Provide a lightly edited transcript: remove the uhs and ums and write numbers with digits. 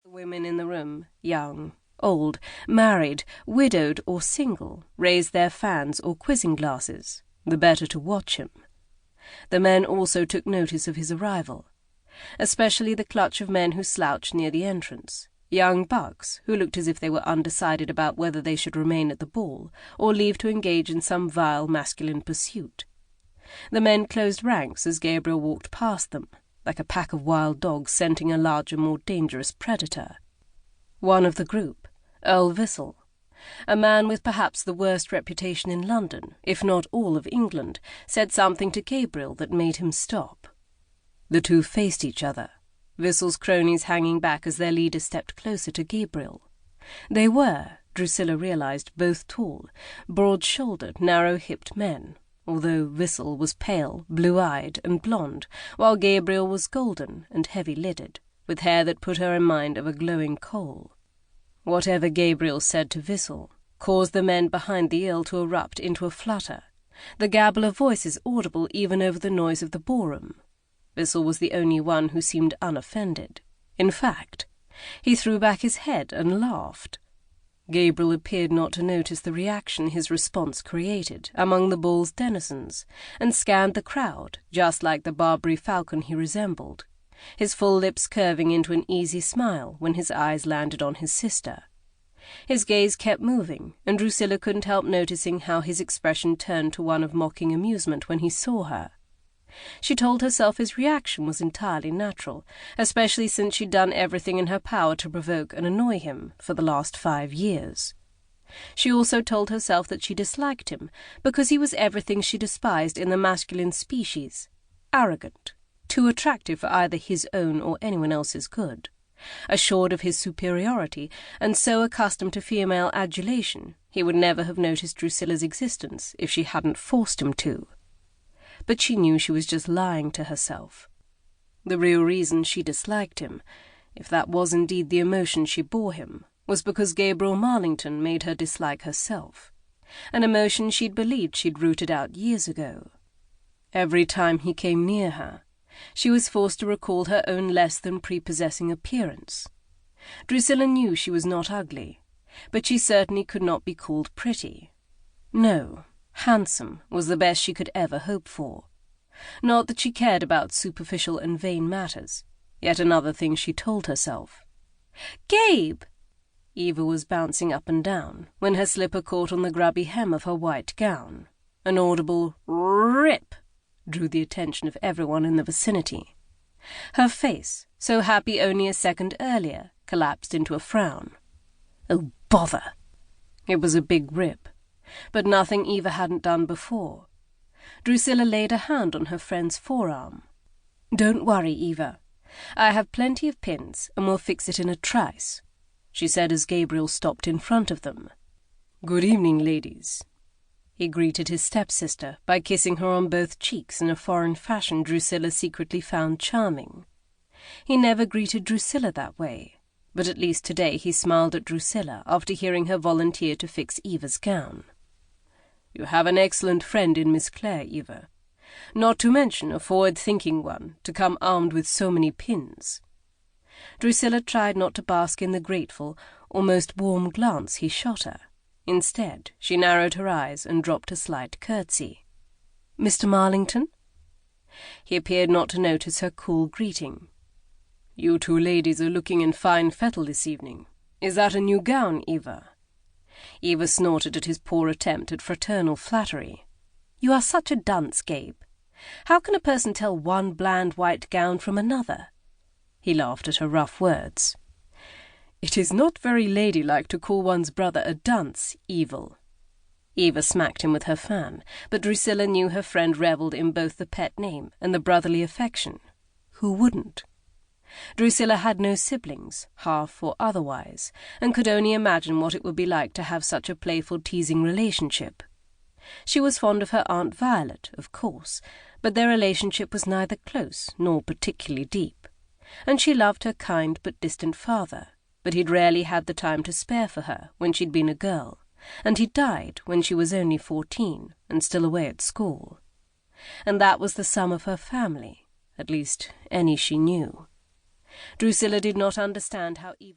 The women in the room, young, old, married, widowed, or single, raised their fans or quizzing glasses, the better to watch him. The men also took notice of his arrival, especially the clutch of men who slouched near the entrance, young bucks who looked as if they were undecided about whether they should remain at the ball or leave to engage in some vile masculine pursuit. The men closed ranks as Gabriel walked past them, like a pack of wild dogs scenting a larger, more dangerous predator. One of the group, Earl Whistle, a man with perhaps the worst reputation in London, if not all of England, said something to Gabriel that made him stop. The two faced each other, Whistle's cronies hanging back as their leader stepped closer to Gabriel. They were, Drusilla realized, both tall, broad-shouldered, narrow-hipped men, although Whistle was pale, blue-eyed, and blonde, while Gabriel was golden and heavy-lidded, with hair that put her in mind of a glowing coal. Whatever Gabriel said to Whistle caused the men behind the Earl to erupt into a flutter, the gabble of voices audible even over the noise of the ballroom. Whistle was the only one who seemed unoffended. In fact, he threw back his head and laughed. Gabriel appeared not to notice the reaction his response created among the ball's denizens, and scanned the crowd, just like the Barbary falcon he resembled, his full lips curving into an easy smile when his eyes landed on his sister. His gaze kept moving, and Drusilla couldn't help noticing how his expression turned to one of mocking amusement when he saw her. She told herself his reaction was entirely natural, especially since she'd done everything in her power to provoke and annoy him for the last 5 years. She also told herself that she disliked him because he was everything she despised in the masculine species: arrogant, too attractive for either his own or anyone else's good, assured of his superiority, and so accustomed to female adulation he would never have noticed Drusilla's existence if she hadn't forced him to. But she knew she was just lying to herself. The real reason she disliked him, if that was indeed the emotion she bore him, was because Gabriel Marlington made her dislike herself, an emotion she'd believed she'd rooted out years ago. Every time he came near her, she was forced to recall her own less than prepossessing appearance. Drusilla knew she was not ugly, but she certainly could not be called pretty. No, handsome was the best she could ever hope for. Not that she cared about superficial and vain matters, yet another thing she told herself. "Gabe!" Eva was bouncing up and down when her slipper caught on the grubby hem of her white gown. An audible rip drew the attention of everyone in the vicinity. Her face, so happy only a second earlier, collapsed into a frown. Oh, bother! It was a big rip, but nothing Eva hadn't done before. Drusilla laid a hand on her friend's forearm. "Don't worry, Eva. I have plenty of pins, and we'll fix it in a trice," she said as Gabriel stopped in front of them. "Good evening, ladies." He greeted his stepsister by kissing her on both cheeks in a foreign fashion Drusilla secretly found charming. He never greeted Drusilla that way, but at least today he smiled at Drusilla after hearing her volunteer to fix Eva's gown. "You have an excellent friend in Miss Clare, Eva, not to mention a forward-thinking one, to come armed with so many pins." Drusilla tried not to bask in the grateful, almost warm glance he shot her. Instead, she narrowed her eyes and dropped a slight curtsy. "Mr. Marlington?" He appeared not to notice her cool greeting. "You two ladies are looking in fine fettle this evening. Is that a new gown, Eva?" Eva snorted at his poor attempt at fraternal flattery. "You are such a dunce, Gabe. How can a person tell one bland white gown from another?" He laughed at her rough words. "It is not very ladylike to call one's brother a dunce, Evil." Eva smacked him with her fan, but Drusilla knew her friend revelled in both the pet name and the brotherly affection. Who wouldn't? Drusilla had no siblings, half or otherwise, and could only imagine what it would be like to have such a playful, teasing relationship. She was fond of her Aunt Violet, of course, but their relationship was neither close nor particularly deep, and she loved her kind but distant father, but he'd rarely had the time to spare for her when she'd been a girl, and he died when she was only 14 and still away at school. And that was the sum of her family, at least any she knew. Drusilla did not understand how even